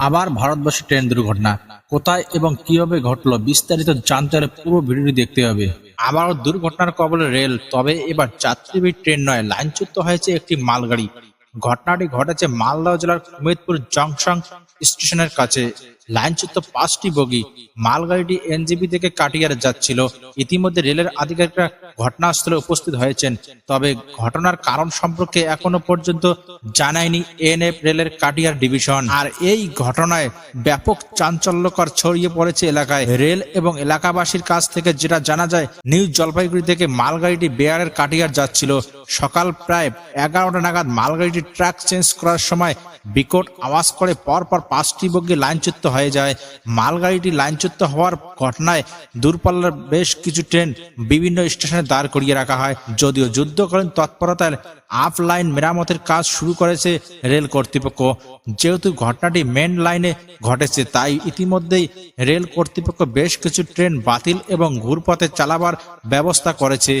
আবার ভারতবর্ষে ট্রেন দুর্ঘটনা কোথায় এবং কিভাবে ঘটলো বিস্তারিত জানতে হলে পুরো ভিডিওটি দেখতে হবে। আবারও দুর্ঘটনার কবলে রেল, তবে এবার যাত্রীবাহী ট্রেন নয়, লাইনচ্যুত হয়েছে একটি মালগাড়ি। ঘটনাটি ঘটেছে মালদহ জেলার কুমেদপুর জংশন স্টেশনের কাছে। লাইনচ্যুত 5টি বগি। মালগাড়িটি এনজেপি থেকে কাটিয়ার যাচ্ছিল। ইতিমধ্যে রেলের আধিকারিকরা ঘটনাস্থলে উপস্থিত হয়েছেন, তবে ঘটনার কারণ সম্পর্কে এখনো পর্যন্ত জানায়নি এনএফ রেলের কাটিয়ার ডিভিশন। আর এই ঘটনায় ব্যাপক চাঞ্চল্যকর ছড়িয়ে পড়েছে এলাকায়। রেল এবং এলাকাবাসীর কাছ থেকে যেটা জানা যায়, নিউ জলপাইগুড়ি থেকে মালগাড়িটি বেয়ারের কাটিয়ার যাচ্ছিল। সকাল প্রায় 11টা নাগাদ মালগাড়িটি ট্র্যাক চেঞ্জ করার সময় বিকট আওয়াজ করে পরপর 5টি বগি লাইনচ্যুত হয়ে যায়। মালগাড়িটি লাইনচ্যুত হওয়ার ঘটনায় দূরপাল্লার বেশ কিছু ট্রেন বিভিন্ন স্টেশনে দাঁড় করিয়ে রাখা হয়। যদিও যুদ্ধকালীন তৎপরতায় আপ লাইন মেরামতের কাজ শুরু করেছে রেল কর্তৃপক্ষ। যেহেতু ঘটনাটি মেন লাইনে ঘটেছে, তাই ইতিমধ্যেই রেল কর্তৃপক্ষ বেশ কিছু ট্রেন বাতিল এবং ঘুরপথে চালাবার ব্যবস্থা করেছে।